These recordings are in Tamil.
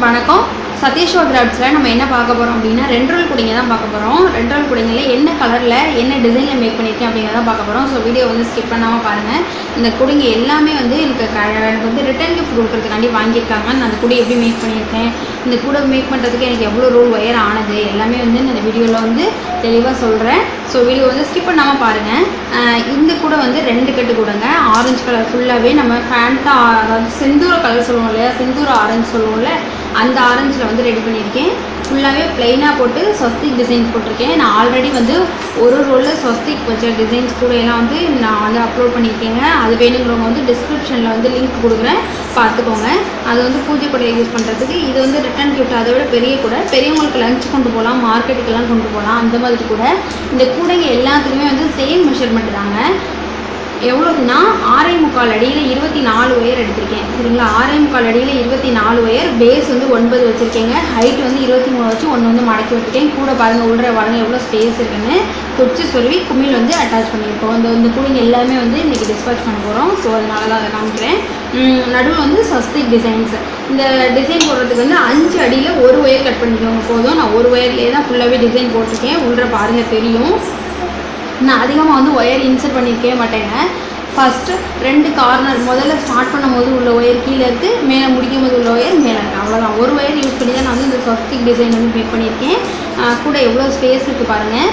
வணக்கம். சதீஷ்வா கிராஃப்ட்ஸில் நம்ம என்ன பார்க்க போகிறோம் அப்படின்னா, 2 ரோல் குடிங்க தான் பார்க்க போகிறோம். 2 ரோல் குடிங்களில் என்ன கலரில் என்ன டிசைனில் மேக் பண்ணியிருக்கேன் அப்படிங்கிறத பார்க்க போகிறோம். ஸோ வீடியோ வந்து ஸ்கிப் பண்ணாமல் பாருங்கள். இந்த குடிங்க எல்லாமே வந்து எனக்கு வந்து ரிட்டர்ன் கிஃப்ட் கொடுக்குறதுக்காண்டி வாங்கியிருக்காங்க. நான் அந்த குடி எப்படி மேக் பண்ணியிருக்கேன், இந்த கூட மேக் பண்ணுறதுக்கு எனக்கு எவ்வளோ ரோல் ஒயர் ஆனது எல்லாமே வந்து இந்த வீடியோவில் வந்து தெளிவாக சொல்கிறேன். ஸோ வீடியோ வந்து ஸ்கிப் பண்ணாமல் பாருங்கள். இந்த கூட வந்து 2 கட்டு கூடங்க. ஆரஞ்சு கலர் ஃபுல்லாகவே நம்ம ஃபேண்டா, அதாவது செந்தூர கலர் சொல்லுவோம் இல்லையா, செந்தூர ஆரஞ்சு சொல்லுவோம்ல, அந்த ஆரஞ்சில் வந்து ரெடி பண்ணியிருக்கேன். ஃபுல்லாகவே ப்ளைனாக போட்டு ஸ்வஸ்திக் டிசைன் போட்டிருக்கேன். நான் ஆல்ரெடி வந்து ஒரு ரோலில் ஸ்வஸ்திக் வச்ச டிசைன்ஸ் கூட எல்லாம் வந்து நான் வந்து அப்லோட் பண்ணியிருக்கேங்க. அது வேணுங்கிறவங்க வந்து டிஸ்கிரிப்ஷனில் வந்து லிங்க் கொடுக்குறேன், பார்த்துக்கோங்க. அது வந்து பூஜை கூடையில் யூஸ் பண்ணுறதுக்கு. இது வந்து ரிட்டன் கிஃப்ட், அதை விட பெரிய கூட, பெரியவங்களுக்கு லஞ்ச் கொண்டு போகலாம், மார்க்கெட்டுக்கெல்லாம் கொண்டு போகலாம், அந்த மாதிரி கூட. இந்த கூடைங்க எல்லாத்துக்குமே வந்து சேம் மெஷர்மெண்ட் தாங்க. எவ்வளோதுன்னா 6.25 அடியில் 24 ஒயர் எடுத்திருக்கேன். சரிங்களா, 6.25 அடியில் 24 ஒயர். பேஸ் வந்து 9 வச்சுருக்கேங்க. ஹைட் வந்து 23 வச்சு ஒன்று வந்து மடக்கி வச்சுருக்கேன். கூட பாருங்கள், உள்ள பாருங்கள் எவ்வளோ ஸ்பேஸ் இருக்குன்னு. குச்சி சொருவி கும்மியில் வந்து அட்டாச் பண்ணியிருக்கோம். இந்த கூடைங்க எல்லாமே வந்து இன்றைக்கி டிஸ்பேச் பண்ண போகிறோம். ஸோ அதனால தான் அதை காமிக்கிறேன். நடுவில் வந்து ஸ்வஸ்திக் டிசைன்ஸ். இந்த டிசைன் போடுறதுக்கு வந்து 5 அடியில் ஒரு ஒயர் கட் பண்ணிக்கோங்க போதும். நான் ஒரு ஒயர்லேயே தான் ஃபுல்லாகவே டிசைன் போட்டிருக்கேன். உள்ள பாருங்கள் தெரியும். நான் அதிகமாக வந்து ஒயர் இன்சர்ட் பண்ணியிருக்கவே மாட்டேங்க. ஃபஸ்ட்டு 2 கார்னர் முதல்ல ஸ்டார்ட் பண்ணும் போது உள்ள ஒயர் கீழே இருக்குது, மேலே முடிக்கும் போது உள்ள ஒயர் மேலே இருக்குது. அவ்வளோதான். ஒரு ஒயர் யூஸ் பண்ணி தான் நான் வந்து இந்த ஸ்வஸ்திக் டிசைன் வந்து மேக் பண்ணியிருக்கேன். கூட எவ்வளோ ஸ்பேஸ் இருக்குது பாருங்கள்.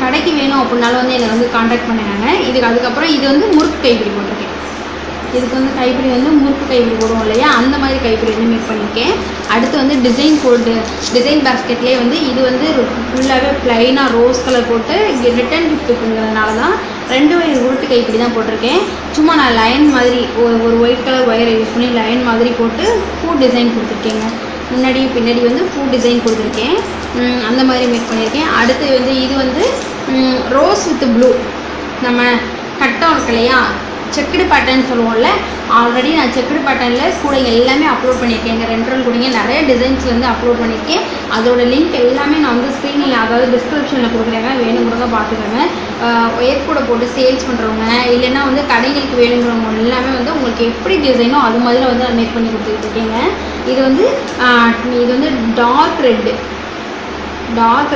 கடைக்கு வேணும் அப்படின்னாலும் வந்து என்னை வந்து காண்டாக்ட் பண்ணுங்க. அதுக்கப்புறம் இது வந்து முறுக்கு கைப்பிடி போட்டிருக்கேன். இதுக்கு வந்து கைப்பிடி வந்து முறுக்கு கைப்பிடி போடுவோம் இல்லையா, அந்த மாதிரி கைப்பிடி வந்து மேக் பண்ணியிருக்கேன். அடுத்து வந்து டிசைன் பேஸ்கெட்லேயே வந்து இது வந்து ஃபுல்லாகவே ப்ளைனாக ரோஸ் கலர் போட்டு இங்கே ரிட்டன் கிஃப்ட்டுங்கிறதுனால தான் 2 ஒயர் உருட்டு கைப்பிடி தான் போட்டிருக்கேன். சும்மா நான் லைன் மாதிரி ஒரு ஒயிட் கலர் ஒயரை யூஸ் பண்ணி லைன் மாதிரி போட்டு பூ டிசைன் கொடுத்துருக்கேங்க. முன்னாடி பின்னாடி வந்து பூ டிசைன் கொடுத்துருக்கேன். அந்த மாதிரி மேக் பண்ணியிருக்கேன். அடுத்து வந்து இது வந்து ரோஸ் வித் ப்ளூ, நம்ம கட்டம் இருக்கு இல்லையா, செக்குடு பேட்டர்ன் சொல்லுவோம்ல, ஆல்ரெடி நான் செக்குடு பேட்டர்னில் கூடைங்க எல்லாமே அப்லோட் பண்ணியிருக்கேன். 2 ரோல் கூடைங்க நிறைய டிசைன்ஸ் வந்து அப்லோட் பண்ணியிருக்கேன். அதோட லிங்க் எல்லாமே நான் வந்து ஸ்க்ரீனில், அதாவது டிஸ்கிரிப்ஷனில் கொடுக்குறேங்க. வேணுங்கிறவங்க பார்த்துக்கோங்க. ஒயர் கூட போட்டு சேல்ஸ் பண்ணுறவங்க, இல்லைன்னா வந்து கடைகளுக்கு வேணுங்கிறவங்க எல்லாமே வந்து உங்களுக்கு எப்படி டிசைனோ அது மாதிரி வந்து நான் மேக் பண்ணி கொடுத்துட்டு இருக்கேங்க. இது வந்து டார்க்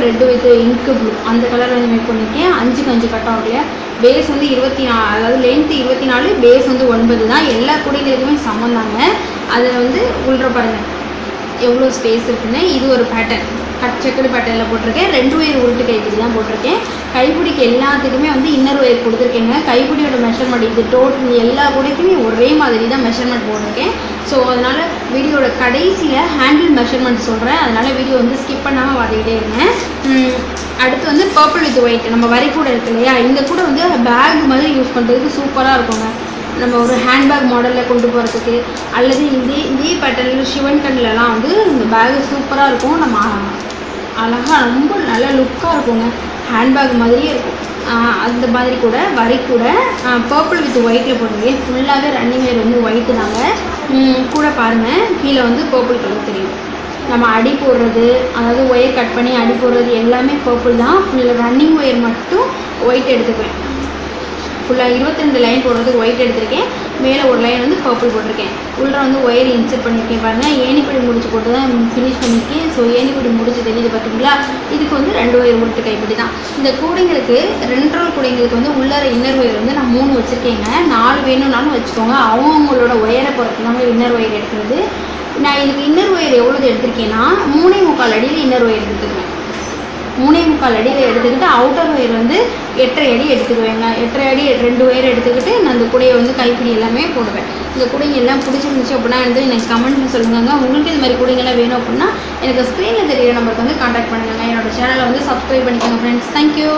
ரெட்டு வித் இங்கு ப்ளூ, அந்த கலர் வந்து மேக் பண்ணியிருக்கேன். 5க்கு 5 கட்டம் அப்படியே. பேஸ் வந்து 24, அதாவது லென்த்து 24, பேஸ் வந்து 9 தான். எல்லா கூடைகளுக்குமே சமம் தாங்க. அதில் வந்து உள்ள பாருங்கள் எவ்வளோ ஸ்பேஸ் இருக்குன்னு. இது ஒரு பேட்டர்ன், செக்குடு பேட்டர்னில் போட்டிருக்கேன். 2 ஒயர் உருட்டு கைப்பிடி தான் போட்டிருக்கேன். கைப்பிடிக்கு எல்லாத்துக்குமே வந்து இன்னர் ஒயர் கொடுத்துருக்கேங்க. கைப்பிடியோட மெஷர்மெண்ட் இது டோட்டல் எல்லா கூடைக்குமே ஒரே மாதிரி தான் மெஷர்மெண்ட் போட்டிருக்கேன். ஸோ அதனால் வீடியோட கடைசியில் ஹேண்டில் மெஷர்மெண்ட் சொல்கிறேன். அதனால் வீடியோ வந்து ஸ்கிப் பண்ணாமல் பார்த்துக்கிட்டே இருங்க. அடுத்து வந்து பர்பிள் வித் ஒயிட், நம்ம வரி கூட இருக்கு இல்லையா, இந்த கூட வந்து பேக் மாதிரி யூஸ் பண்ணுறதுக்கு சூப்பராக இருக்குங்க. நம்ம ஒரு ஹேண்ட்பேக் மாடலில் கொண்டு போகிறதுக்கு, அல்லது இதே பேட்டர்னில் சிவன் கண்ணிலலாம் வந்து இந்த பேகு சூப்பராக இருக்கும். நம்ம அழகாக ரொம்ப நல்ல லுக்காக இருக்குங்க. ஹேண்ட்பேக் மாதிரியே இருக்கும். அந்த மாதிரி கூட வரி கூட பர்பிள் வித் ஒயிட்டில் போட்டிருக்கேன். ஃபுல்லாகவே ரன்னிங் ஒயர் வந்து ஒயிட்டு தாங்க. கூட பாருங்கள் கீழே வந்து பர்பிள் கலர் தெரியும். நம்ம அடி போடுறது, அதாவது ஒயர் கட் பண்ணி அடி போடுறது எல்லாமே பர்பிள் தான். ஃபுல்லாக ரன்னிங் ஒயர் மட்டும் ஒயிட் எடுத்துக்குவேன். ஃபுல்லாக 22 லைன் போடுறதுக்கு ஒயிட் எடுத்திருக்கேன். மேலே ஒரு லைன் வந்து பர்பிள் போட்டிருக்கேன். உள்ள வந்து ஒயர் இன்சர்ட் பண்ணியிருக்கேன் பாருங்கள். ஏணிப்படி முடிச்சு போட்டு தான் ஃபினிஷ் பண்ணியிருக்கேன். ஸோ ஏணிப்படி முடிச்சு தெரியுது பார்த்தீங்களா. இதுக்கு வந்து 2 ஒயர் உருட்டு கைப்பிடி தான். இந்த கூடைங்களுக்கு 2 ரோல் கூடைங்களுக்கு வந்து உள்ளார இன்னர் ஒயர் வந்து நான் 3 வச்சுருக்கேங்க. 4 வேணும்னாலும் வச்சுக்கோங்க. அவங்களோட ஒயரை பொறுத்து நம்ம இன்னர் ஒயர் எடுக்கிறது. நான் இதுக்கு இன்னர் ஒயர் எவ்வளோ எடுத்திருக்கேன்னா 3.25 அடியில் இன்னர் ஒயர் எடுத்துக்குவேன். 3.25 அடியில் எடுத்துக்கிட்டு அவுட்டர் ஒயர் வந்து 8.5 அடி எடுத்துக்குவேங்க. 8.5 அடி 2 ஒயர் எடுத்துக்கிட்டு நான் இந்த கூடையை வந்து கைப்பிடி எல்லாமே போடுவேன். இந்த கூடைங்க எல்லாம் பிடிச்சிருந்துச்சு அப்படின்னா வந்து எனக்கு கமெண்ட்டில் சொல்லுங்க. உங்களுக்கு இது மாதிரி கூடைங்கெல்லாம் வேணும் அப்படின்னா எனக்கு ஸ்க்ரீனில் தெரியிற நம்பருக்கு வந்து காண்டாக்ட் பண்ணுங்கள். என்னோடய சேனலை வந்து சப்ஸ்கிரைப் பண்ணிக்கோங்க ஃப்ரெண்ட்ஸ். தேங்க்யூ.